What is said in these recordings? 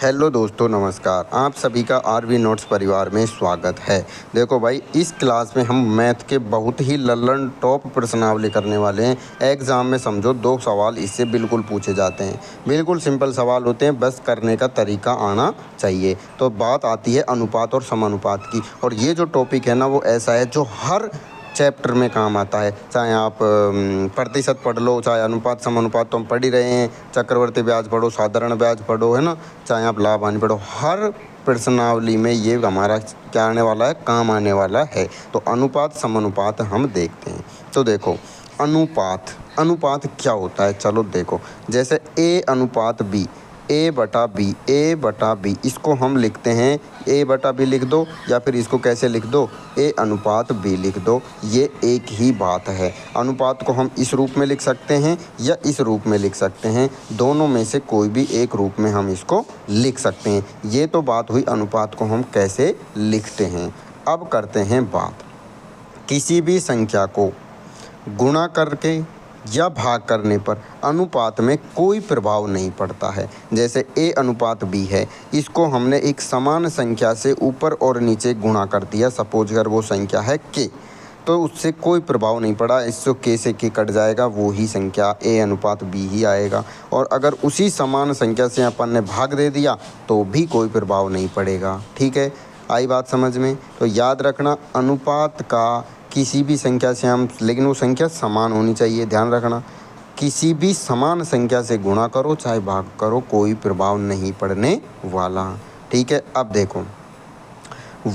Hello दोस्तों, नमस्कार। आप सभी का आरवी नोट्स परिवार में स्वागत है। देखो भाई, इस क्लास में हम मैथ के बहुत ही लल्लन टॉप प्रश्नावली करने वाले हैं। एग्ज़ाम में समझो 2 सवाल इससे बिल्कुल पूछे जाते हैं। बिल्कुल सिंपल सवाल होते हैं, बस करने का तरीका आना चाहिए। तो बात आती है अनुपात और समानुपात की, और ये जो टॉपिक है ना, वो ऐसा है जो हर चैप्टर में काम आता है। चाहे आप प्रतिशत पढ़ लो, चाहे अनुपात समानुपात तो हम पढ़ ही रहे हैं, चक्रवर्ती ब्याज पढ़ो, साधारण ब्याज पढ़ो, है ना, चाहे आप लाभ हानि पढ़ो, हर प्रश्नावली में ये हमारा क्या आने वाला है, काम आने वाला है। तो अनुपात समानुपात हम देखते हैं। तो देखो, अनुपात अनुपात क्या होता है, चलो देखो। जैसे ए अनुपात बी, ए बटा बी, इसको हम लिखते हैं ए बटा बी लिख दो, या फिर इसको कैसे लिख दो, ए अनुपात बी लिख दो। ये एक ही बात है। अनुपात को हम इस रूप में लिख सकते हैं या इस रूप में लिख सकते हैं, दोनों में से कोई भी एक रूप में हम इसको लिख सकते हैं। ये तो बात हुई अनुपात को हम कैसे लिखते हैं। अब करते हैं बात, किसी भी संख्या को गुणा करके या भाग करने पर अनुपात में कोई प्रभाव नहीं पड़ता है। जैसे ए अनुपात बी है, इसको हमने एक समान संख्या से ऊपर और नीचे गुणा कर दिया। सपोज अगर वो संख्या है के, तो उससे कोई प्रभाव नहीं पड़ा। इससे के से के कट जाएगा, वो ही संख्या ए अनुपात बी ही आएगा। और अगर उसी समान संख्या से अपन ने भाग दे दिया तो भी कोई प्रभाव नहीं पड़ेगा। ठीक है, आई बात समझ में? तो याद रखना, अनुपात का किसी भी संख्या से हम, लेकिन वो संख्या समान होनी चाहिए, ध्यान रखना। किसी भी समान संख्या से गुणा करो चाहे भाग करो, कोई प्रभाव नहीं पड़ने वाला। ठीक है, अब देखो,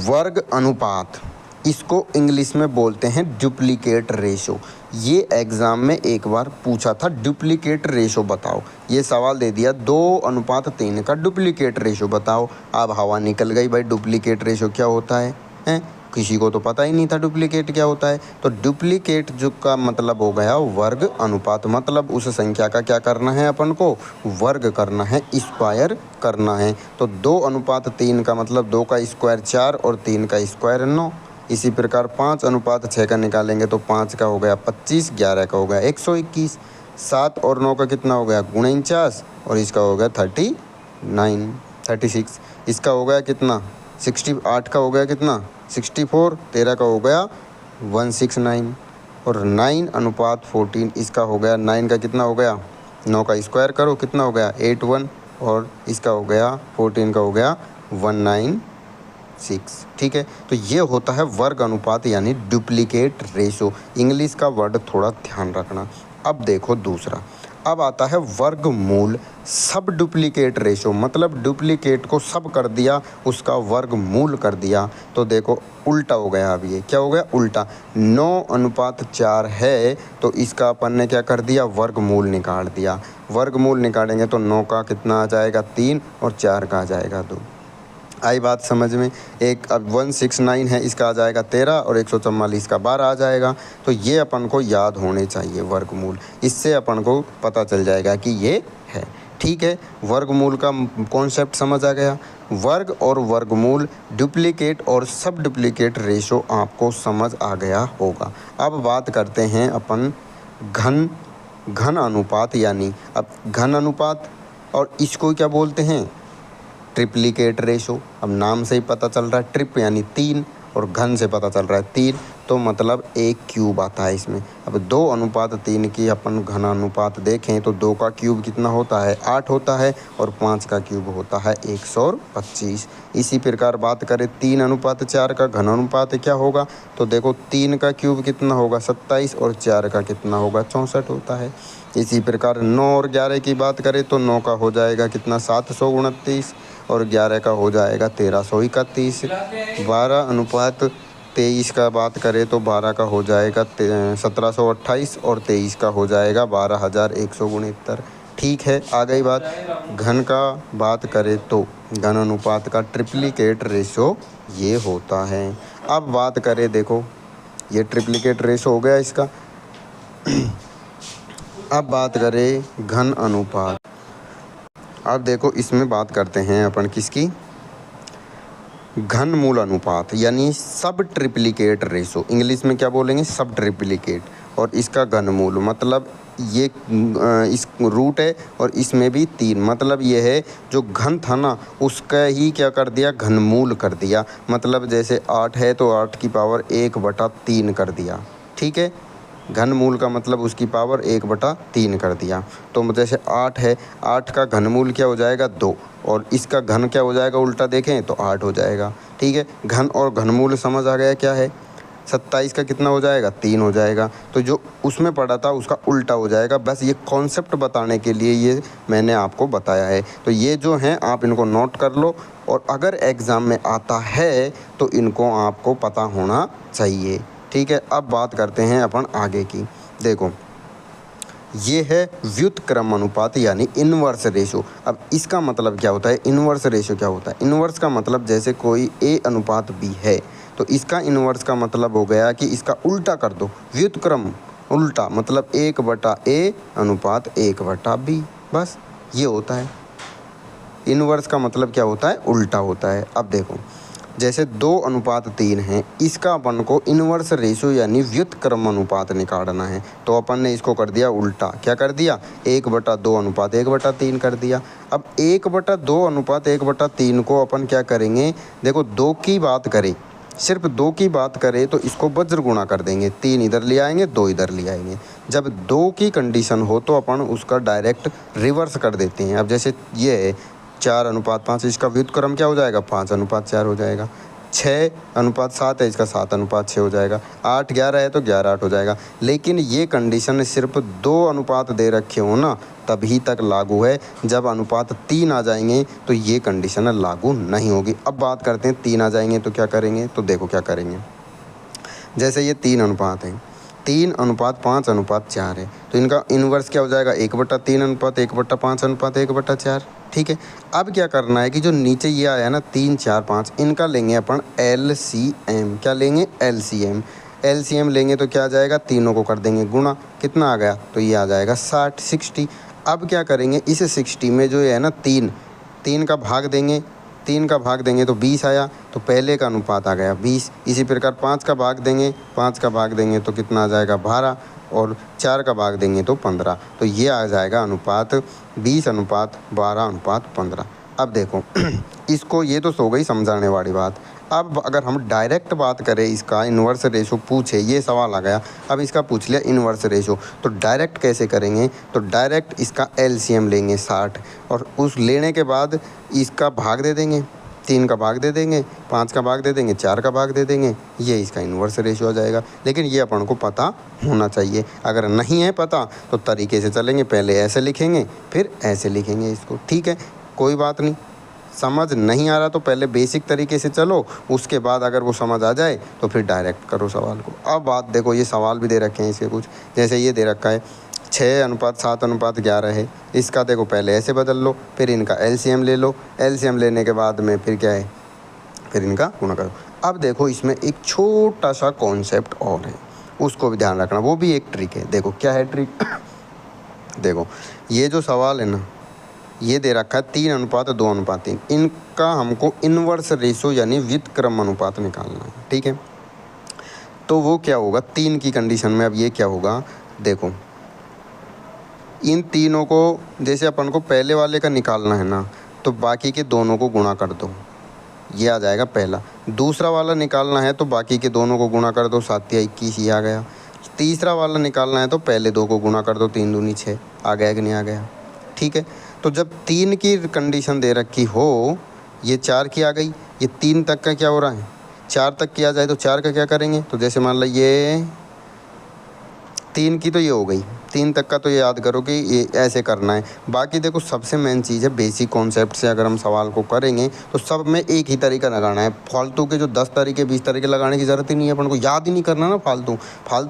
वर्ग अनुपात, इसको इंग्लिश में बोलते हैं डुप्लीकेट रेशो। ये एग्ज़ाम में एक बार पूछा था, डुप्लीकेट रेशो बताओ। ये सवाल दे दिया 2:3 का डुप्लीकेट रेशो बताओ। अब हवा निकल गई भाई, डुप्लीकेट रेशो क्या होता है, हैं? किसी को तो पता ही नहीं था डुप्लीकेट क्या होता है। तो डुप्लीकेट जो का मतलब हो गया वर्ग अनुपात, मतलब उस संख्या का क्या करना है, अपन को वर्ग करना है, स्क्वायर करना है। तो 2:3 का मतलब 2 का स्क्वायर 4 और 3 का स्क्वायर 9। इसी प्रकार 5:6 का निकालेंगे तो 5 का हो गया 25, 11 का हो गया 121, 7 और 9 का कितना हो गया 49, और इसका हो गया 36। इसका हो गया कितना 68 का हो गया कितना 64, 13 का हो गया 169, और 9:14 इसका हो गया, 9 का कितना हो गया, 9 का स्क्वायर करो कितना हो गया 81, और इसका हो गया 14 का हो गया 196। ठीक है, तो ये होता है वर्ग अनुपात यानी डुप्लीकेट रेशो। इंग्लिश का वर्ड थोड़ा ध्यान रखना। अब देखो दूसरा, अब आता है वर्गमूल सब डुप्लीकेट रेशो, मतलब डुप्लीकेट को सब कर दिया, उसका वर्गमूल कर दिया। तो देखो उल्टा हो गया, अब ये क्या हो गया, उल्टा। 9:4 है तो इसका अपन ने क्या कर दिया, वर्गमूल निकाल दिया। वर्गमूल निकालेंगे तो 9 का कितना आ जाएगा 3, और 4 का आ जाएगा 2। आई बात समझ में? एक अब 169 है, इसका आ जाएगा 13, और 144 का 12 आ जाएगा। तो ये अपन को याद होने चाहिए वर्गमूल, इससे अपन को पता चल जाएगा कि ये है। ठीक है, वर्गमूल का कॉन्सेप्ट समझ आ गया। वर्ग और वर्गमूल, डुप्लीकेट और सब डुप्लीकेट रेशो आपको समझ आ गया होगा। अब बात करते हैं अपन घन अनुपात, यानी अब घन अनुपात, और इसको क्या बोलते हैं, ट्रिप्लीकेट रेशो। अब नाम से ही पता चल रहा है, ट्रिप यानी 3, और घन से पता चल रहा है 3, तो मतलब एक क्यूब आता है इसमें। अब 2:3 की अपन घन अनुपात देखें तो 2 का क्यूब कितना होता है 8 होता है, और 5 का क्यूब होता है 125। इसी प्रकार बात करें 3:4 का घन अनुपात क्या होगा, तो देखो 3 का क्यूब कितना होगा 27, और 4 का कितना होगा 64 होता है। इसी प्रकार 9 और 11 की बात करें तो 9 का हो जाएगा कितना 729, और 11 का हो जाएगा 1331। 12:23 का बात करें तो 12 का हो जाएगा 1728, और 23 का हो जाएगा 12169। ठीक है, आ गई बात। घन का बात करें तो घन अनुपात का ट्रिप्लीकेट रेशो ये होता है। अब बात करें, देखो ये ट्रिप्लीकेट रेशो हो गया इसका। अब बात करें घन अनुपात। अब देखो इसमें बात करते हैं अपन किसकी, घनमूल अनुपात यानी सब ट्रिप्लीकेट रेशो। इंग्लिश में क्या बोलेंगे, सब ट्रिप्लीकेट, और इसका घनमूल मतलब ये इस रूट है और इसमें भी 3, मतलब ये है जो घन था ना उसका ही क्या कर दिया, घनमूल कर दिया। मतलब जैसे 8 है तो 8 की पावर 1/3 कर दिया, ठीक है। घनमूल का मतलब उसकी पावर 1/3 कर दिया। तो जैसे 8 है, 8 का घनमूल क्या हो जाएगा 2, और इसका घन क्या हो जाएगा उल्टा देखें तो 8 हो जाएगा, ठीक है। घन और घनमूल समझ आ गया क्या है। 27 का कितना हो जाएगा 3 हो जाएगा। तो जो उसमें पड़ा था उसका उल्टा हो जाएगा। बस ये कॉन्सेप्ट बताने के लिए ये मैंने आपको बताया है। तो ये जो हैं आप इनको नोट कर लो, और अगर एग्ज़ाम में आता है तो इनको आपको पता होना चाहिए, ठीक है। अब बात करते हैं अपन आगे की। देखो ये है व्युत्क्रम अनुपात यानी इन्वर्स रेशो। अब इसका मतलब क्या होता है, इन्वर्स रेशो क्या होता है। इन्वर्स का मतलब जैसे कोई A अनुपात B है तो इसका इन्वर्स का मतलब हो गया कि इसका उल्टा कर दो। व्युत्क्रम उल्टा मतलब 1/A अनुपात 1/B, बस ये होता है। इन्वर्स का मतलब क्या होता है, उल्टा होता है। अब देखो जैसे 2:3 है, इसका अपन को इन्वर्स रेशो यानी व्युत्क्रम अनुपात निकालना है। तो अपन ने इसको कर दिया उल्टा, क्या कर दिया 1/2 अनुपात 1/3 कर दिया। अब 1/2 अनुपात 1/3 को अपन क्या करेंगे, देखो 2 की बात करें, सिर्फ 2 की बात करें तो इसको वज्र गुणा कर देंगे, 3 इधर ले आएंगे 2 इधर ले आएंगे। जब 2 की कंडीशन हो तो अपन उसका डायरेक्ट रिवर्स कर देते हैं। अब जैसे ये है 4:5, इसका व्युत्क्रम क्या हो जाएगा 5:4 हो जाएगा। 6:7 है, इसका 7:6 हो जाएगा। 8:11 है तो 11:8 हो जाएगा। लेकिन ये कंडीशन सिर्फ 2 अनुपात दे रखे हो ना तभी तक लागू है। जब अनुपात 3 आ जाएंगे तो ये कंडीशन लागू नहीं होगी। अब बात करते हैं 3 आ जाएंगे तो क्या करेंगे, तो देखो क्या करेंगे। जैसे ये 3 अनुपात हैं, 3:5:4 है तो इनका इन्वर्स क्या हो जाएगा 1/3 अनुपात 1/5 अनुपात 1/4, ठीक है। अब क्या करना है कि जो नीचे ये आया ना 3, 4, 5, इनका लेंगे अपन LCM। क्या लेंगे, LCM। LCM लेंगे तो क्या आ जाएगा, तीनों को कर देंगे गुणा, कितना आ गया तो ये आ जाएगा 60। अब क्या करेंगे, इस 60 में जो है ना 3 का भाग देंगे, 3 का भाग देंगे तो 20 आया, तो पहले का अनुपात आ गया 20। इसी प्रकार 5 का भाग देंगे, 5 का भाग देंगे तो कितना आ जाएगा 12, और 4 का भाग देंगे तो 15। तो ये आ जाएगा अनुपात 20:12:15। अब देखो इसको, ये तो सो गई समझाने वाली बात। अब अगर हम डायरेक्ट बात करें, इसका इन्वर्स रेशो पूछे, ये सवाल आ गया, अब इसका पूछ लिया इन्वर्स रेशो, तो डायरेक्ट कैसे करेंगे, तो डायरेक्ट इसका LCM लेंगे 60, और उस लेने के बाद इसका भाग दे देंगे, 3 का भाग दे देंगे, 5 का भाग दे देंगे, 4 का भाग दे देंगे, ये इसका इन्वर्स रेशो हो जाएगा। लेकिन ये अपन को पता होना चाहिए। अगर नहीं है पता तो तरीके से चलेंगे, पहले ऐसे लिखेंगे फिर ऐसे लिखेंगे इसको, ठीक है, कोई बात नहीं। समझ नहीं आ रहा तो पहले बेसिक तरीके से चलो, उसके बाद अगर वो समझ आ जाए तो फिर डायरेक्ट करो सवाल को। अब बात देखो, ये सवाल भी दे रखे हैं इसके कुछ, जैसे ये दे रखा है 6:7:11 है, इसका देखो पहले ऐसे बदल लो, फिर इनका LCM ले लो, LCM लेने के बाद में फिर क्या है, फिर इनका गुणा करो। अब देखो इसमें एक छोटा सा कॉन्सेप्ट और है, उसको भी ध्यान रखना, वो भी एक ट्रिक है। देखो क्या है ट्रिक देखो ये जो सवाल है ना, ये दे रखा है 3:2:3, इनका हमको इन्वर्स रेशो यानी व्युत्क्रम अनुपात निकालना है, ठीक है। तो वो क्या होगा, 3 की कंडीशन में अब ये क्या होगा, देखो इन तीनों को जैसे अपन को पहले वाले का निकालना है ना, तो बाकी के दोनों को गुणा कर दो, ये आ जाएगा पहला। दूसरा वाला निकालना है तो बाकी के दोनों को गुणा कर दो, 7 या 21, ये आ गया। तीसरा वाला निकालना है तो पहले 2 को गुणा कर दो, 3 दूनी 6, आ गया कि नहीं आ गया, ठीक है। तो जब 3 की कंडीशन दे रखी हो, ये 4 की आ गई, ये 3 तक का क्या हो रहा है, 4 तक किया जाए तो 4 का क्या करेंगे, तो जैसे मान लो ये 3 की तो ये हो गई, 3 तक का तो ये याद करो कि ये ऐसे करना है। बाकी देखो सबसे मेन चीज़ है, बेसिक कॉन्सेप्ट से अगर हम सवाल को करेंगे तो सब में एक ही तरीका लगाना है। फालतू के जो 10 तरीके 20 तरीके लगाने की ज़रूरत ही नहीं है, अपन को याद ही नहीं करना ना फालतू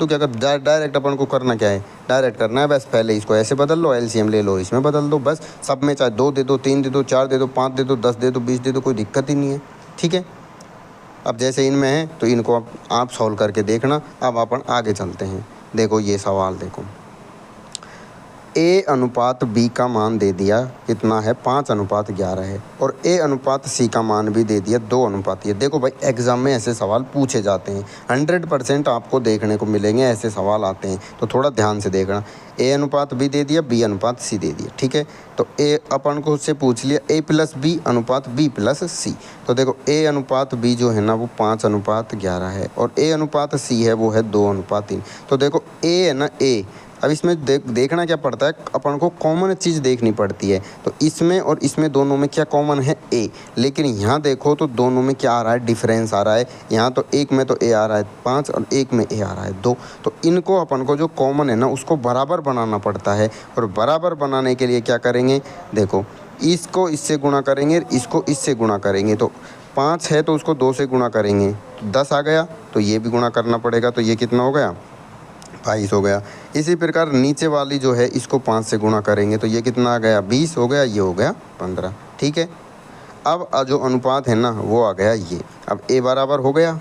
के। अगर डायरेक्ट अपन को करना क्या है, डायरेक्ट करना है, बस पहले इसको ऐसे बदल लो, LCM ले लो, इसमें बदल दो, बस सब में चाहे 2 दे दो, 3 दे दो, 4 दे दो, 5 दे दो, 10 दे दो, 20 दे दो, कोई दिक्कत ही नहीं है, ठीक है। अब जैसे इनमें है तो इनको आप सॉल्व करके देखना। अब अपन आगे चलते हैं। देखो ये सवाल देखो, ए अनुपात बी का मान दे दिया कितना है 5:11 है, और ए अनुपात सी का मान भी दे दिया 2:1। देखो भाई एग्ज़ाम में ऐसे सवाल पूछे जाते हैं, 100% आपको देखने को मिलेंगे ऐसे सवाल आते हैं, तो थोड़ा ध्यान से देखना। ए अनुपात बी दे दिया, बी अनुपात सी दे दिया, ठीक है। तो ए अपन को उससे पूछ लिया ए प्लस बी अनुपात बी प्लस सी। तो देखो ए अनुपात बी जो है ना वो 5:11 है, और ए अनुपात सी है वो है 2:3। तो देखो ए है ना ए, अब इसमें देखना क्या पड़ता है, अपन को कॉमन चीज़ देखनी पड़ती है। तो इसमें और इसमें दोनों में क्या कॉमन है ए, लेकिन यहाँ देखो तो दोनों में क्या आ रहा है, डिफरेंस आ रहा है। यहाँ तो एक में तो ए आ रहा है 5 और एक में ए आ रहा है 2। तो इनको अपन को जो कॉमन है ना उसको बराबर बनाना पड़ता है, और बराबर बनाने के लिए क्या करेंगे, देखो इसको इससे गुणा करेंगे, इसको इससे गुणा करेंगे। तो 5 है तो उसको 2 से गुणा करेंगे तो 10 आ गया, तो ये भी गुणा करना पड़ेगा, तो ये कितना हो गया 22 हो गया। इसी प्रकार नीचे वाली जो है इसको 5 से गुणा करेंगे तो ये कितना आ गया 20 हो गया, ये हो गया 15, ठीक है। अब जो अनुपात है ना वो आ गया ये, अब ए बराबर हो गया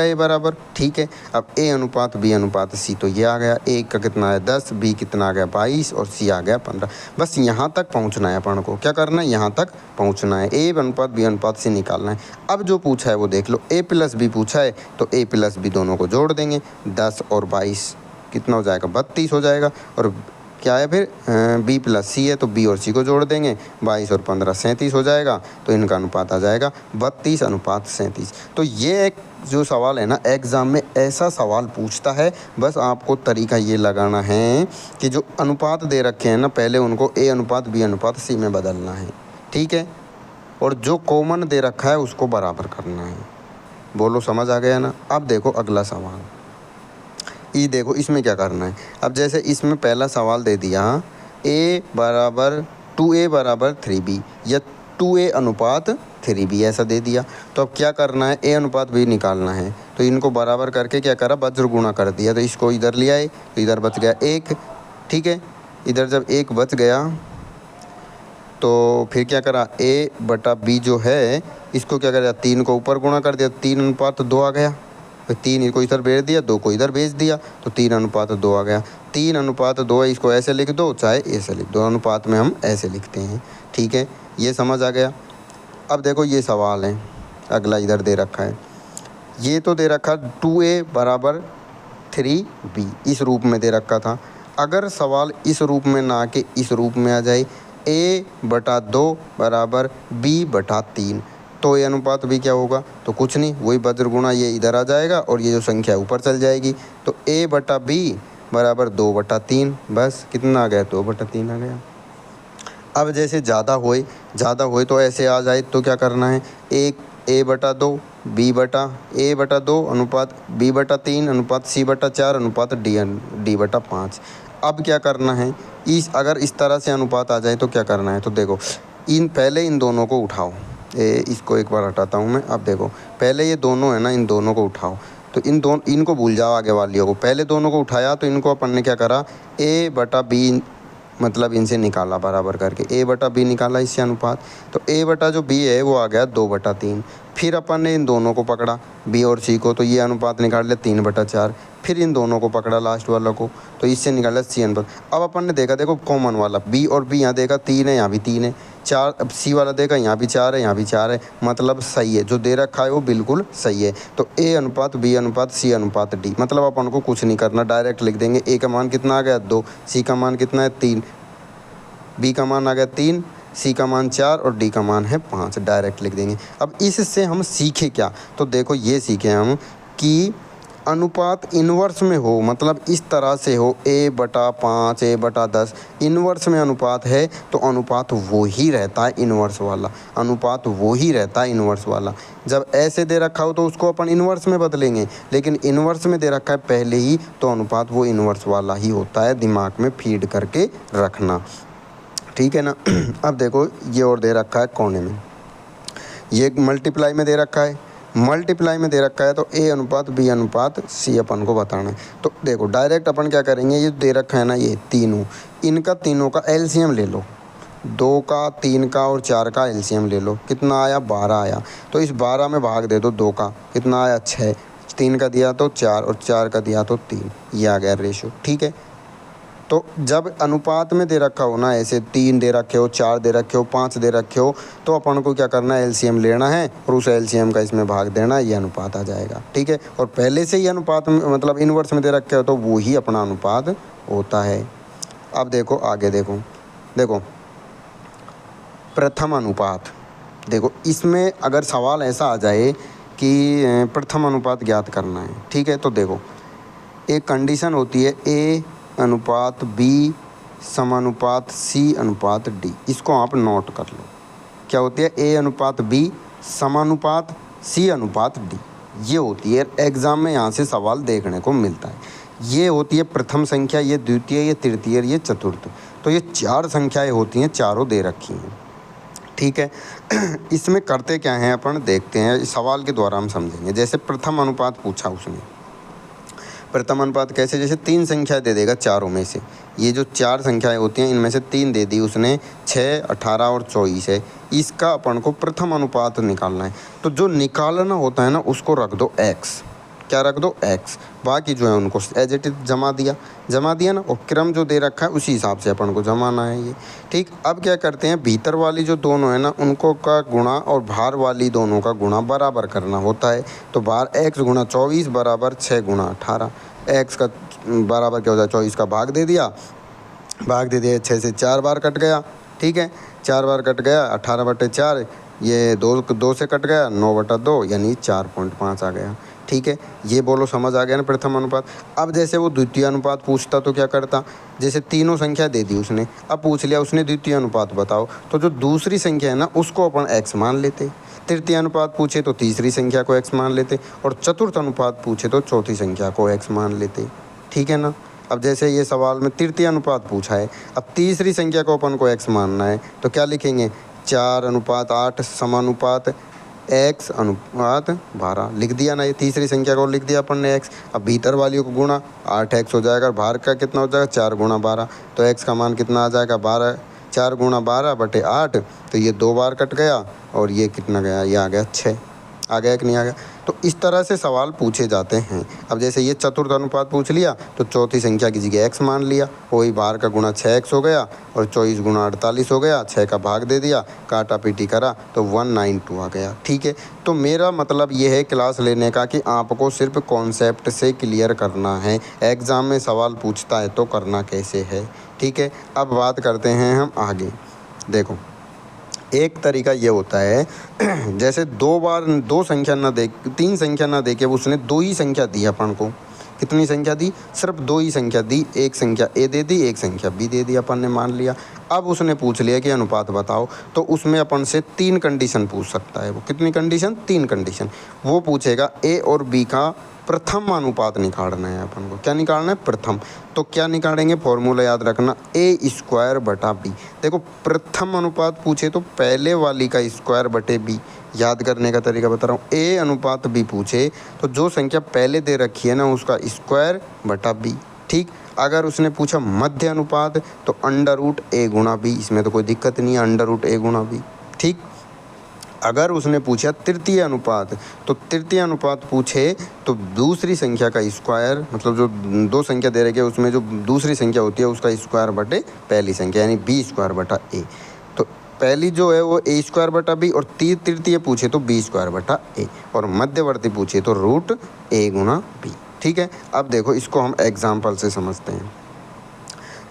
ए बराबर, ठीक है। अब ए अनुपात बी अनुपात सी, तो ये आ गया, ए का कितना है 10, बी कितना आ गया 22 और सी आ गया 15। बस यहाँ तक पहुँचना है अपन को, क्या करना है, यहाँ तक पहुँचना है, ए अनुपात बी अनुपात सी निकालना है। अब जो पूछा है वो देख लो, ए प्लस बी पूछा है तो ए प्लस बी दोनों को जोड़ देंगे, 10 और 22 कितना हो जाएगा 32 हो जाएगा। और क्या है फिर बी प्लस सी है तो बी और सी को जोड़ देंगे, 22 और 15 37 हो जाएगा। तो इनका अनुपात आ जाएगा 32:37। तो ये एक जो सवाल है ना एग्ज़ाम में ऐसा सवाल पूछता है, बस आपको तरीका ये लगाना है कि जो अनुपात दे रखे हैं ना पहले उनको ए अनुपात बी अनुपात सी में बदलना है, ठीक है, और जो कॉमन दे रखा है उसको बराबर करना है। बोलो समझ आ गया ना। अब देखो अगला सवाल, ये देखो इसमें क्या करना है। अब जैसे इसमें पहला सवाल दे दिया a बराबर 2a बराबर 3b या 2a अनुपात 3b ऐसा दे दिया। तो अब क्या करना है, a अनुपात b निकालना है। तो इनको बराबर करके क्या करा, वज्र गुणा कर दिया। तो इसको इधर ले आए तो इधर बच गया 1, ठीक है। इधर जब 1 बच गया तो फिर क्या करा, a बटा b जो है इसको क्या करा 3 को ऊपर गुणा कर दिया, 3:2 आ गया। फिर 3 को इधर भेज दिया, 2 को इधर भेज दिया, तो 3:2 आ गया। 3:2 है, इसको ऐसे लिख दो चाहे ऐसे लिख दो, अनुपात में हम ऐसे लिखते हैं, ठीक है। ये समझ आ गया। अब देखो ये सवाल है अगला, इधर दे रखा है, ये तो दे रखा 2a बराबर 3b इस रूप में दे रखा था। अगर सवाल इस रूप में ना आके इस रूप में आ जाए a/2 बराबर b/3, तो ये अनुपात भी क्या होगा, तो कुछ नहीं, वही वज्र गुणा ये इधर आ जाएगा और ये जो संख्या ऊपर चल जाएगी। तो a/b बराबर 2/3, बस कितना आ गया 2/3 आ गया। अब जैसे ज़्यादा होए तो ऐसे आ जाए तो क्या करना है, एक a/2 a/2 अनुपात b/3 अनुपात c/4 अनुपात d/5। अब क्या करना है, अगर इस तरह से अनुपात आ जाए तो क्या करना है, तो देखो पहले इन दोनों को उठाओ, इसको एक बार हटाता हूँ मैं। अब देखो पहले ये दोनों है ना, इन दोनों को उठाओ, तो इनको भूल जाओ आगे वालियों को। पहले दोनों को उठाया तो इनको अपन ने क्या करा, a/b मतलब इनसे निकाला बराबर करके, a/b निकाला इससे अनुपात। तो a/जो b है वो आ गया 2/3। फिर अपन ने इन दोनों को पकड़ा b और c को, तो ये अनुपात निकाल लिया 3/4। फिर इन दोनों को पकड़ा लास्ट वाला को, तो इससे निकाला c अनुपात। अब अपन ने देखा, देखो कॉमन वाला b और b यहाँ देखा 3 है, यहाँ भी 3 है, 4। अब c वाला देखा यहाँ भी 4 है, यहाँ भी 4 है, मतलब सही है, जो दे रखा है वो बिल्कुल सही है। तो a अनुपात b अनुपात c अनुपात d, मतलब अपन को कुछ नहीं करना, डायरेक्ट लिख देंगे। a का मान कितना आ गया 2, c का मान कितना है 3, b का मान आ गया 3, c का मान 4 और d का मान है 5, डायरेक्ट लिख देंगे। अब इससे हम सीखे क्या, तो देखो ये सीखे हम कि अनुपात इन्वर्स में हो, मतलब इस तरह से हो a/5 a/10 इन्वर्स में अनुपात है, तो अनुपात वो ही रहता है इन्वर्स वाला, अनुपात वो ही रहता है इन्वर्स वाला। जब ऐसे दे रखा हो तो उसको अपन इन्वर्स में बदलेंगे, लेकिन इन्वर्स में दे रखा है पहले ही, तो अनुपात वो इन्वर्स वाला ही होता है, दिमाग में फीड करके रखना, ठीक है ना। अब देखो ये और दे रखा है कोने में, ये मल्टीप्लाई में दे रखा है, मल्टीप्लाई में दे रखा है, तो a अनुपात b अनुपात c अपन को बताना है। तो देखो डायरेक्ट अपन क्या करेंगे, ये दे रखा है ना ये तीनों, इनका तीनों का एलसीएम ले लो, 2 का 3 का और 4 का एलसीएम ले लो, कितना आया 12 आया। तो इस 12 में भाग दे दो 2 का, कितना आया 6, 3 का दिया तो 4 और 4 का दिया तो 3, ये आ गया रेशो, ठीक है। तो जब अनुपात में दे रखा हो ना, ऐसे 3 दे रखे हो, 4 दे रखे हो, 5 दे रखे हो, तो अपन को क्या करना है, एलसीएम लेना है और उस एलसीएम का इसमें भाग देना है, ये अनुपात आ जाएगा। ठीक है, और पहले से ही अनुपात में मतलब इन्वर्स में दे रखे हो तो वो ही अपना अनुपात होता है। अब देखो आगे देखो प्रथम अनुपात। देखो इसमें अगर सवाल ऐसा आ जाए कि प्रथम अनुपात ज्ञात करना है, ठीक है, तो देखो एक कंडीशन होती है ए अनुपात बी समानुपात सी अनुपात डी। इसको आप नोट कर लो। क्या होती है, ए अनुपात बी समानुपात सी अनुपात डी। ये होती है एग्ज़ाम में, यहाँ से सवाल देखने को मिलता है। ये होती है प्रथम संख्या, ये द्वितीय, ये तृतीय, ये चतुर्थ। तो ये 4 संख्याएं होती हैं, चारों दे रखी हैं। ठीक है, इसमें करते क्या हैं अपन देखते हैं, इस सवाल के द्वारा हम समझेंगे। जैसे प्रथम अनुपात पूछा उसने, प्रथम अनुपात कैसे, जैसे 3 संख्या दे देगा चारों में से। ये जो 4 संख्याएं होती हैं इनमें से 3 दे दी उसने, 6, 18 और 24 है। इसका अपन को प्रथम अनुपात निकालना है। तो जो निकालना होता है ना उसको रख दो x। क्या रख दो, x। बाकी जो है उनको एज इट इज जमा दिया ना, और क्रम जो दे रखा है उसी हिसाब से अपन को जमाना है ये। ठीक, अब क्या करते हैं, भीतर वाली जो दोनों है ना उनको का गुणा और बाहर वाली दोनों का गुणा बराबर करना होता है। तो बाहर x गुणा 24 बराबर 6 गुणा 18। x का बराबर क्या होता है, 24 का भाग दे दिया, 6 से 4 बार कट गया। ठीक है, 4 बार कट गया, 18/4, ये 2 से कट गया, 9/2 यानी 4.5 आ गया। ठीक है, ये बोलो समझ आ गया ना प्रथम अनुपात। अब जैसे वो द्वितीय अनुपात पूछता तो क्या करता, जैसे तीनों संख्या दे दी उसने, अब पूछ लिया उसने द्वितीय अनुपात बताओ, तो जो दूसरी संख्या है ना उसको अपन x मान लेते। तृतीय अनुपात पूछे तो तीसरी संख्या को x मान लेते, और चतुर्थ अनुपात पूछे तो चौथी संख्या को x मान लेते। ठीक है ना। अब जैसे ये सवाल में तृतीय अनुपात पूछा है, अब तीसरी संख्या को अपन को x मानना है, तो क्या लिखेंगे, 4:8 समानुपात x अनुपात 12 लिख दिया ना। ये तीसरी संख्या को लिख दिया अपन ने x। अब भीतर वालियों को गुणा, 8x हो जाएगा, और बाहर का कितना हो जाएगा, 4 गुणा 12। तो x का मान कितना आ जाएगा, 12, 4 गुणा 12/8। तो ये 2 बार कट गया, और ये कितना गया, ये आ गया 6। आ गया कि नहीं आ गया। तो इस तरह से सवाल पूछे जाते हैं। अब जैसे ये चतुर्थ अनुपात पूछ लिया तो चौथी संख्या की जगह x मान लिया, वही बाहर का गुणा 6x हो गया, और 24 गुणा 48 हो गया, 6 का भाग दे दिया, काटा पीटी करा तो 192 आ गया। ठीक है, तो मेरा मतलब ये है क्लास लेने का कि आपको सिर्फ कॉन्सेप्ट से क्लियर करना है। एग्ज़ाम में सवाल पूछता है तो करना कैसे है। ठीक है, अब बात करते हैं हम आगे। देखो एक तरीका ये होता है जैसे 2 बार 2 संख्या ना दे, 3 संख्या ना दे के उसने 2 ही संख्या दी अपन को। कितनी संख्या दी, सिर्फ 2 ही संख्या दी। एक संख्या ए दे दी, एक संख्या बी दे दी, अपन ने मान लिया। अब उसने पूछ लिया कि अनुपात बताओ, तो उसमें अपन से 3 कंडीशन पूछ सकता है। वो कितनी कंडीशन, 3 कंडीशन। वो पूछेगा ए और बी का प्रथम अनुपात निकालना है अपन को। क्या निकालना है, प्रथम। तो क्या निकालेंगे, फॉर्मूला याद रखना, a²/b। देखो प्रथम अनुपात पूछे तो पहले वाली का स्क्वायर बटे b। याद करने का तरीका बता रहा हूँ। a अनुपात b पूछे तो जो संख्या पहले दे रखी है ना उसका स्क्वायर बटा b। ठीक, अगर उसने पूछा मध्य अनुपात तो √a गुणा b। इसमें तो कोई दिक्कत नहीं है, √a गुणा b। ठीक, अगर उसने पूछा तृतीय अनुपात तो तृतीय अनुपात पूछे तो दूसरी संख्या का स्क्वायर, मतलब जो 2 संख्या दे रखी है उसमें जो दूसरी संख्या होती है उसका स्क्वायर बटे पहली संख्या, यानी b²/a। तो पहली जो है वो a²/b, और तृतीय पूछे तो b²/a, और मध्यवर्ती पूछे तो √a गुणा b। ठीक है, अब देखो इसको हम एग्जाम्पल से समझते हैं।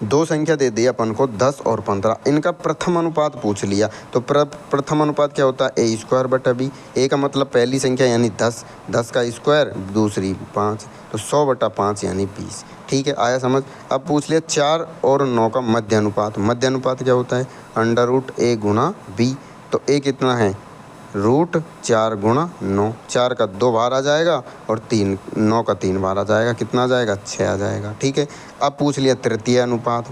2 संख्या दे दी अपन को 10 और 15, इनका प्रथम अनुपात पूछ लिया। तो प्रथम अनुपात क्या होता है, a²/b। a का मतलब पहली संख्या यानी 10, 10 का स्क्वायर, दूसरी 5, तो 100/5 यानी 20। ठीक है, आया समझ। अब पूछ लिया 4 और 9 का मध्य अनुपात। मध्य अनुपात क्या होता है, √a गुणा b। तो a कितना है, √4 गुणा 9। 4 का 2 बार आ जाएगा, और 9 का 3 बार आ जाएगा। कितना आ जाएगा, 6 आ जाएगा। ठीक है, अब पूछ लिया तृतीय अनुपात।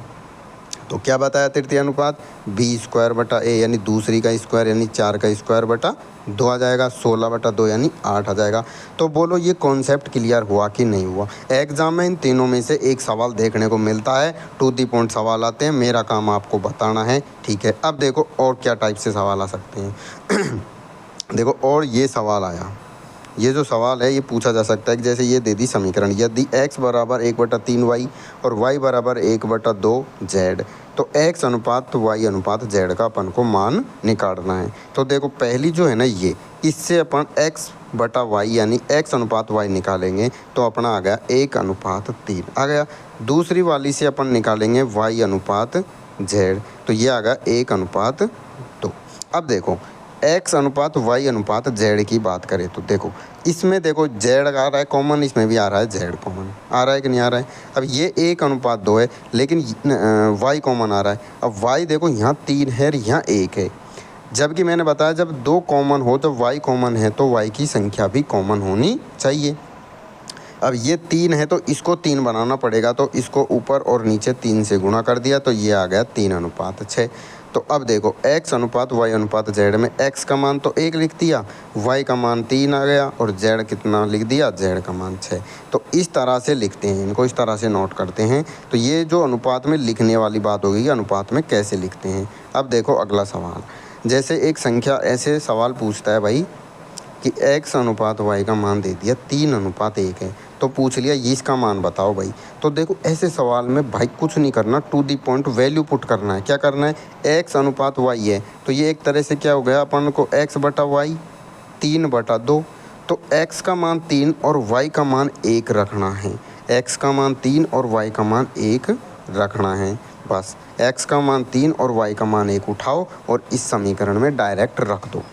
तो क्या बताया तृतीय अनुपात, b²/a, यानी दूसरी का स्क्वायर यानी 4 का स्क्वायर बटा 2 आ जाएगा, 16/2 यानी 8 आ जाएगा। तो बोलो ये कॉन्सेप्ट क्लियर हुआ कि नहीं हुआ। एग्जाम में इन तीनों में से एक सवाल देखने को मिलता है, टू दी पॉइंट सवाल आते हैं, मेरा काम आपको बताना है। ठीक है, अब देखो और क्या टाइप से सवाल आ सकते हैं। देखो और ये सवाल आया, ये जो सवाल है ये पूछा जा सकता है कि जैसे ये दे दी समीकरण, यदि x बराबर 1/3y और y बराबर 1/2z, तो x अनुपात y अनुपात z का अपन को मान निकालना है। तो देखो पहली जो है ना ये, इससे अपन x/y यानी x अनुपात y निकालेंगे तो अपना आ गया 1/3 आ गया। दूसरी वाली से अपन निकालेंगे y अनुपात z, तो ये आ गया 1/2। अब देखो x अनुपात y अनुपात z की बात करें तो देखो इसमें देखो z आ रहा है कॉमन, इसमें भी आ रहा है z कॉमन, आ रहा है कि नहीं आ रहा है। अब ये 1/2 है लेकिन y कॉमन आ रहा है। अब y देखो यहाँ 3 है और यहाँ 1 है, जबकि मैंने बताया जब 2 कॉमन हो तो y कॉमन है तो y की संख्या भी कॉमन होनी चाहिए। अब ये 3 है तो इसको 3 बनाना पड़ेगा, तो इसको ऊपर और नीचे 3 से गुणा कर दिया तो ये आ गया 3/6। तो अब देखो x अनुपात y अनुपात z में x का मान तो 1 लिख दिया, y का मान 3 आ गया और z कितना लिख दिया, z का मान 6। तो इस तरह से लिखते हैं, इनको इस तरह से नोट करते हैं। तो ये जो अनुपात में लिखने वाली बात होगी, अनुपात में कैसे लिखते हैं। अब देखो अगला सवाल, जैसे एक संख्या ऐसे सवाल पूछता है भाई कि x अनुपात y का मान दे दिया 3/1 है, तो पूछ लिया ये इसका मान बताओ भाई। तो देखो ऐसे सवाल में भाई कुछ नहीं करना, to the point value put करना है। क्या करना है, x अनुपात y है तो ये एक तरह से क्या हो गया अपन को x/y 3/2, तो x का मान 3 और y का मान 1 रखना है। x का मान 3 और y का मान 1 रखना है, बस x का मान 3 और y का मान 1 उठाओ और इस समीकरण में डायरेक्ट रख दो,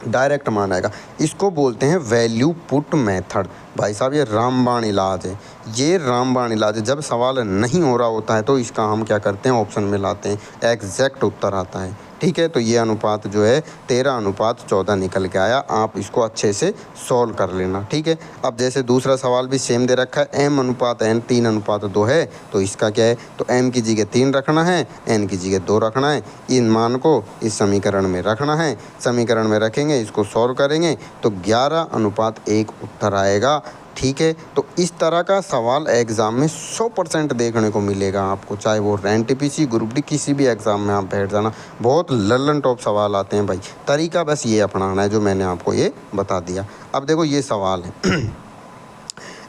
डायरेक्ट मान आएगा। इसको बोलते हैं वैल्यू पुट मेथड। भाई साहब ये रामबाण इलाज है, ये रामबाण इलाज है। जब सवाल नहीं हो रहा होता है तो इसका हम क्या करते हैं, ऑप्शन में लाते हैं, एग्जैक्ट उत्तर आता है। ठीक है, तो ये अनुपात जो है 13/14 निकल के आया। आप इसको अच्छे से सॉल्व कर लेना। ठीक है, अब जैसे दूसरा सवाल भी सेम दे रखा है, m अनुपात n 3/2 है, तो इसका क्या है, तो m की जगह 3 रखना है, n की जगह 2 रखना है। इन मान को इस समीकरण में रखना है, समीकरण में रखेंगे, इसको सॉल्व करेंगे तो 11/1 उत्तर आएगा। ठीक है, तो इस तरह का सवाल एग्ज़ाम में 100% देखने को मिलेगा आपको, चाहे वो एनटीपीसी ग्रुप डी किसी भी एग्ज़ाम में आप बैठ जाना, बहुत लल्लन टॉप सवाल आते हैं भाई। तरीका बस ये अपनाना है जो मैंने आपको ये बता दिया। अब देखो ये सवाल है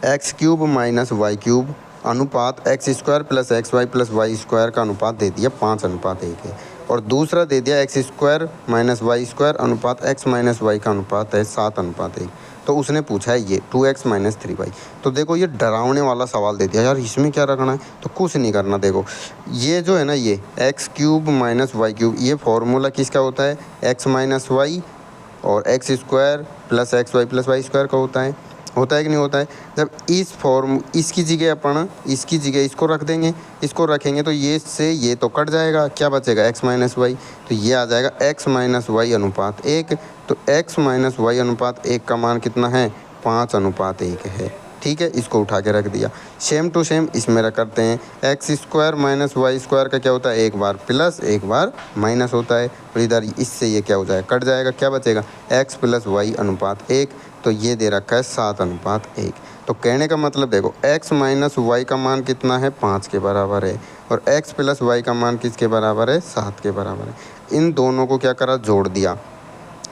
x³ - y³ अनुपात x² + xy + y² का अनुपात दे दिया 5/1 है, और दूसरा दे दिया x² - y² अनुपात x - y का अनुपात है 7/1। तो उसने पूछा है ये 2x - 3y। तो देखो ये डरावने वाला सवाल दे दिया यार, इसमें क्या रखना है, तो कुछ नहीं करना। देखो ये जो है ना, ये x³ - y³ ये फॉर्मूला किसका होता है, x - y और x² + xy + y² का होता है कि नहीं होता है। जब इसकी जगह अपन इसकी जगह इसको रख देंगे, इसको रखेंगे तो ये से ये तो कट जाएगा, क्या बचेगा, x - y, तो ये आ जाएगा x - y अनुपात 1। तो x - y अनुपात 1 का मान कितना है, 5/1 है। ठीक है, इसको उठा के रख दिया। सेम टू सेम इसमें रख करते हैं, x² - y² का क्या होता है, एक बार प्लस एक बार माइनस होता है, और इधर इससे ये क्या हो जाएगा, कट जाएगा, क्या बचेगा, x + y अनुपात 1। तो ये दे रखा है 7/1। तो कहने का मतलब देखो x - y का मान कितना है, 5 के बराबर है, और x + y का मान किसके बराबर है, 7 के बराबर है। इन दोनों को क्या करा,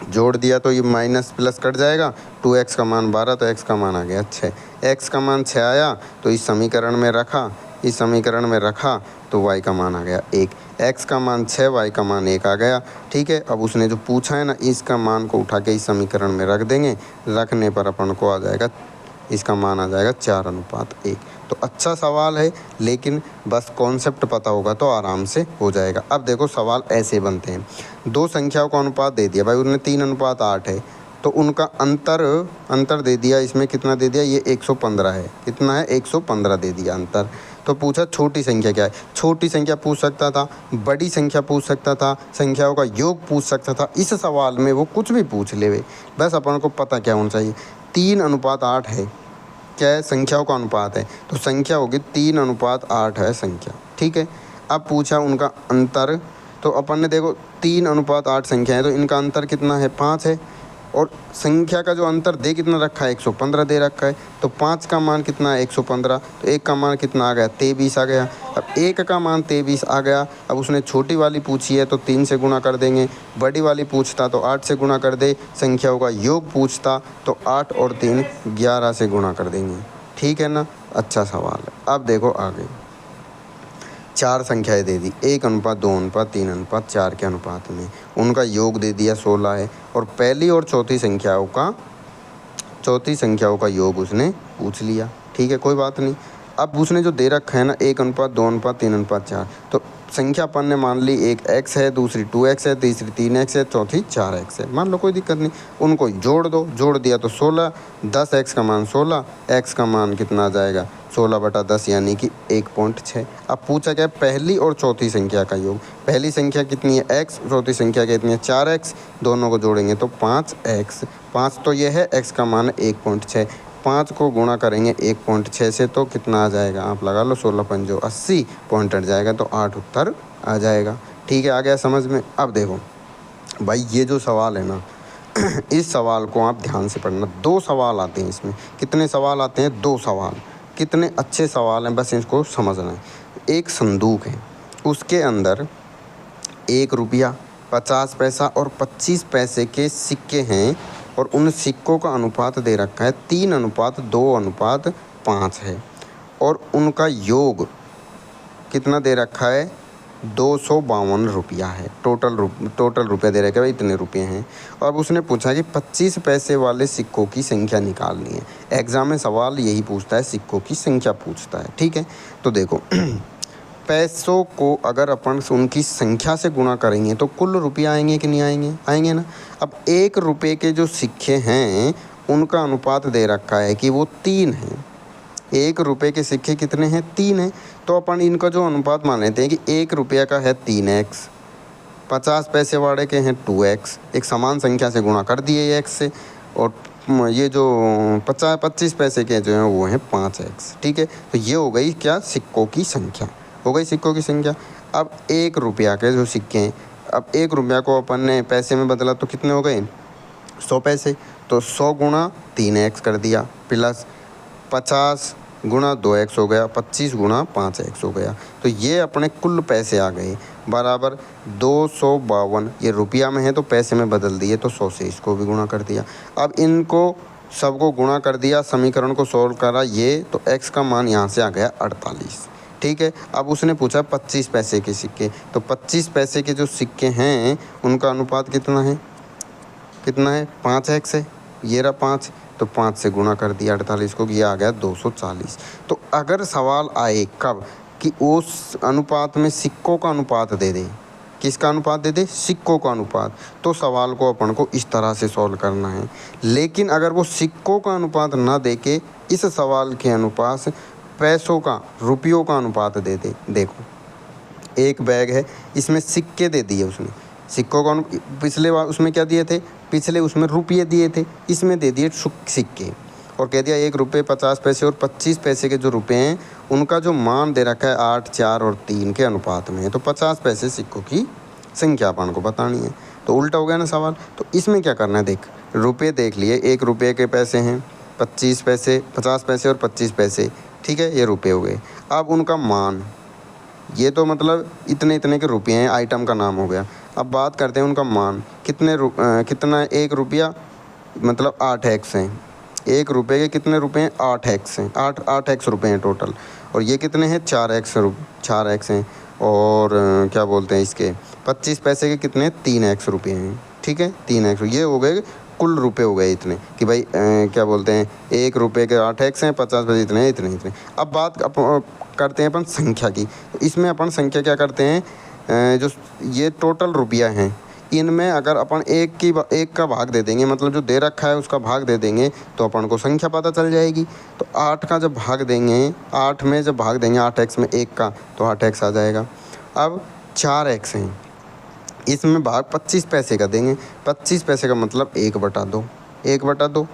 जोड़ दिया तो ये माइनस प्लस कट जाएगा। 2x का मान 12 तो x का मान आ गया 6, x का मान 6 आया तो इस समीकरण में रखा, तो y का मान आ गया 1, x का मान 6, y का मान 1 आ गया। ठीक है, अब उसने जो पूछा है ना, इसका मान को उठा के इस समीकरण में रख देंगे, रखने पर अपन को आ जाएगा, इसका मान आ जाएगा 4/1। तो अच्छा सवाल है, लेकिन बस कॉन्सेप्ट पता होगा तो आराम से हो जाएगा। अब देखो सवाल ऐसे बनते हैं, दो संख्याओं का अनुपात दे दिया भाई, उन्होंने 3/8 है, तो उनका अंतर दे दिया, इसमें कितना दे दिया, ये 115 है, कितना है, 115 दे दिया अंतर। तो पूछा छोटी संख्या क्या है, छोटी संख्या पूछ सकता था, बड़ी संख्या पूछ सकता था, संख्याओं का योग पूछ सकता था। इस सवाल में वो कुछ भी पूछ ले, बस अपन को पता क्या होना चाहिए, 3/8 है, क्या है, संख्याओं का अनुपात है, तो संख्या होगी 3/8 है संख्या। ठीक है, अब पूछा उनका अंतर, तो अपन ने देखो 3/8 संख्या है तो इनका अंतर कितना है, 5 है। और संख्या का जो अंतर दे कितना रखा है 115 दे रखा है। तो 5 का मान कितना है 115, तो 1 का मान कितना आ गया 23 आ गया। अब 1 का मान 23 आ गया। अब उसने छोटी वाली पूछी है तो 3 से गुणा कर देंगे, बड़ी वाली पूछता तो 8 से गुणा कर दे, संख्याओं का योग पूछता तो 8 और 3 11 से गुणा कर देंगे। ठीक है ना, अच्छा सवाल है। अब देखो आगे, 4 संख्याएं दे दी 1 अनुपात 2 अनुपात 3 अनुपात 4 के अनुपात में, उनका योग दे दिया 16 है और पहली और चौथी संख्याओं का योग उसने पूछ लिया। ठीक है, कोई बात नहीं। अब उसने जो दे रखा है ना 1 अनुपात 2 अनुपात 3 अनुपात 4, तो संख्या अपन ने मान ली एक x है, दूसरी 2x है, तीसरी 3x है, चौथी 4x है, मान लो कोई दिक्कत नहीं। उनको जोड़ दो, जोड़ दिया तो 16, 10x का मान 16, x का मान कितना आ जाएगा 16/10 यानी कि 1.6। अब पूछा क्या पहली और चौथी संख्या का योग। पहली संख्या कितनी है x, चौथी संख्या कितनी है 4x, दोनों को जोड़ेंगे तो 5x। 5 तो ये है, x का मान 1.6। 5 को गुणा करेंगे 1.6 से तो कितना आ जाएगा, आप लगा लो 16 पंजो 80, पॉइंट हट जाएगा तो 8 उत्तर आ जाएगा। ठीक है, आ गया समझ में। अब देखो भाई ये जो सवाल है ना इस सवाल को आप ध्यान से पढ़ना। 2 सवाल आते हैं इसमें। कितने सवाल आते हैं 2 सवाल। कितने अच्छे सवाल हैं, बस इसको समझना है। एक संदूक है, उसके अंदर 1 रुपया 50 पैसा और 25 पैसे के सिक्के हैं और उन सिक्कों का अनुपात दे रखा है 3:2:5 है और उनका योग कितना दे रखा है 252 रुपया है। टोटल रुपया दे रखा है, इतने रुपये हैं। और उसने पूछा कि 25 पैसे वाले सिक्कों की संख्या निकालनी है। एग्ज़ाम में सवाल यही पूछता है, सिक्कों की संख्या पूछता है। ठीक है, तो देखो पैसों को अगर अपन उनकी संख्या से गुणा करेंगे तो कुल रुपये आएंगे कि नहीं आएंगे, आएंगे ना। अब 1 रुपये के जो सिक्के हैं उनका अनुपात दे रखा है कि वो 3 हैं। 1 रुपये के सिक्के कितने हैं 3 हैं, तो अपन इनका जो अनुपात मान लेते हैं कि 1 रुपये का है 3x, 50 पैसे वाले के हैं 2x, एक समान संख्या से गुणा कर दिए x से, और ये जो 25 पैसे के जो हैं वो हैं 5x। ठीक है, तो ये हो गई क्या सिक्कों की संख्या, हो गई सिक्कों की संख्या। अब 1 रुपया के जो सिक्के हैं, अब 1 रुपया को अपन ने पैसे में बदला तो कितने हो गए 100 पैसे, तो 100 गुणा 3x कर दिया, प्लस 50 गुणा 2x हो गया, 25 गुणा 5x हो गया। तो ये अपने कुल पैसे आ गए बराबर 252। ये रुपया में है तो पैसे में बदल दिए तो 100 से इसको भी गुणा कर दिया। अब इनको सबको गुणा कर दिया, समीकरण को सोल्व करा ये, तो x का मान यहाँ से आ गया 48। ठीक है, अब उसने पूछा 25 पैसे के सिक्के, तो 25 पैसे के जो सिक्के हैं उनका अनुपात कितना है 5x है, ये रहा 5, तो 5 से गुणा कर दिया 48 को, ये आ गया 240। तो अगर सवाल आए कब कि उस अनुपात में सिक्कों का अनुपात दे दे, किसका अनुपात दे दे सिक्कों का अनुपात, तो सवाल को अपन को इस तरह से सॉल्व करना है। लेकिन अगर वो सिक्कों का अनुपात ना दे के इस सवाल के अनुपात पैसों का रुपयों का अनुपात दे दे, देखो एक बैग है इसमें सिक्के दे दिए उसने, सिक्कों का पिछले बार उसमें क्या दिए थे, पिछले उसमें रुपये दिए थे, इसमें दे दिए सिक्के, और कह दिया 1 रुपये 50 पैसे और 25 पैसे के जो रुपये हैं उनका जो मान दे रखा है 8, 4 और 3 के अनुपात में है, तो 50 पैसे सिक्कों की संख्या अपन को बतानी है। तो उल्टा हो गया ना सवाल। तो इसमें क्या करना है, देख रुपये देख लिए, 1 रुपये के पैसे हैं 25 पैसे, 50 पैसे और 25 पैसे, ठीक है, ये रुपये हो गए। अब उनका मान, ये तो मतलब इतने इतने के रुपये हैं, आइटम का नाम हो गया। अब बात करते हैं उनका मान, कितना 1 रुपया मतलब 8x हैं, 1 रुपये के कितने रुपये हैं 8x हैं, 8x रुपये हैं टोटल, और ये कितने हैं 4x हैं, और क्या बोलते हैं इसके 25 पैसे के कितने 3x रुपये हैं। ठीक है, 3x, ये हो गए कुल रुपए हो गए इतने कि भाई क्या बोलते हैं 1 रुपये के 8x हैं, 50 पैसे इतने इतने। अब बात करते हैं अपन संख्या की। तो इसमें अपन संख्या क्या करते हैं, जो ये टोटल रुपया हैं इनमें अगर अपन एक का भाग दे देंगे, मतलब जो दे रखा है उसका भाग दे देंगे तो अपन को संख्या पता चल जाएगी। तो 8 का जब भाग देंगे, 8 में जब भाग देंगे 8x में 1 का, तो 8x आ जाएगा। अब 4x हैं, इसमें भाग 25 पैसे का देंगे, 25 पैसे का मतलब 1/2, 1/2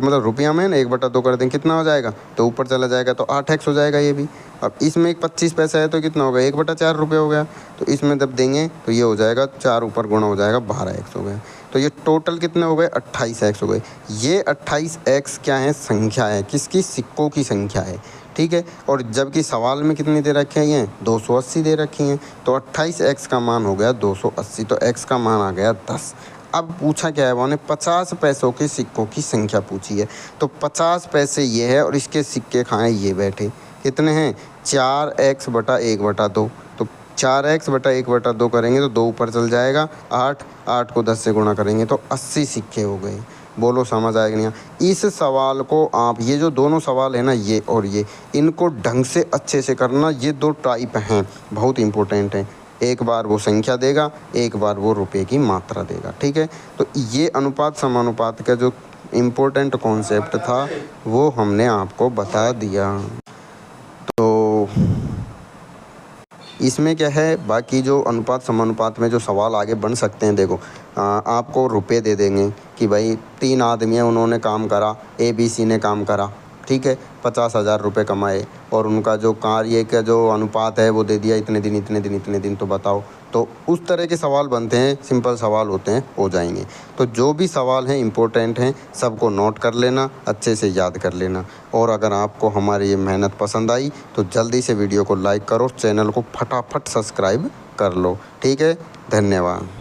मतलब रुपया में ना 1/2 कर देंगे, कितना हो जाएगा, तो ऊपर चला जाएगा तो 8x हो जाएगा ये भी। अब इसमें एक 25 पैसा है तो कितना होगा 1/4 रुपये हो गया, तो इसमें जब देंगे तो ये हो जाएगा 4 ऊपर गुणा हो जाएगा 12x हो गया। तो ये टोटल कितने हो गए, 28x हो गए। ये 28x क्या है, संख्या है, किसकी, सिक्कों की संख्या है, ठीक है। और जबकि सवाल में कितनी दे रखे हैं, 280 दे रखी हैं, तो 28x का मान हो गया 280, तो x का मान आ गया 10। अब पूछा क्या है, उन्होंने 50 पैसों के सिक्कों की संख्या पूछी है, तो 50 पैसे ये है और इसके सिक्के कहाँ हैं, ये बैठे, कितने हैं, 4x बटा 1/2, तो 4x बटा 1/2 करेंगे तो 2 ऊपर चल जाएगा, 8 को 10 से गुणा करेंगे तो 80 सिक्के हो गए। बोलो समझ आएगा नहीं। इस सवाल को आप, ये जो दोनों सवाल है ना, ये और ये, इनको ढंग से अच्छे से करना। ये 2 टाइप हैं, बहुत इंपॉर्टेंट हैं। एक बार वो संख्या देगा, एक बार वो रुपए की मात्रा देगा, ठीक है। तो ये अनुपात समानुपात का जो इम्पोर्टेंट कॉन्सेप्ट था वो हमने आपको बता दिया। तो इसमें क्या है, बाकी जो अनुपात समानुपात में जो सवाल आगे बन सकते हैं, देखो आपको रुपए दे देंगे कि भाई 3 आदमी हैं, उन्होंने काम करा, ABC ने काम करा, ठीक है, 50,000 रुपये कमाए, और उनका जो कार्य का जो अनुपात है वो दे दिया इतने दिन इतने दिन इतने दिन, तो बताओ। तो उस तरह के सवाल बनते हैं, सिंपल सवाल होते हैं, हो जाएंगे। तो जो भी सवाल हैं इम्पोर्टेंट हैं, सबको नोट कर लेना, अच्छे से याद कर लेना। और अगर आपको हमारी ये मेहनत पसंद आई तो जल्दी से वीडियो को लाइक करो, चैनल को फटाफट सब्सक्राइब कर लो, ठीक है। धन्यवाद।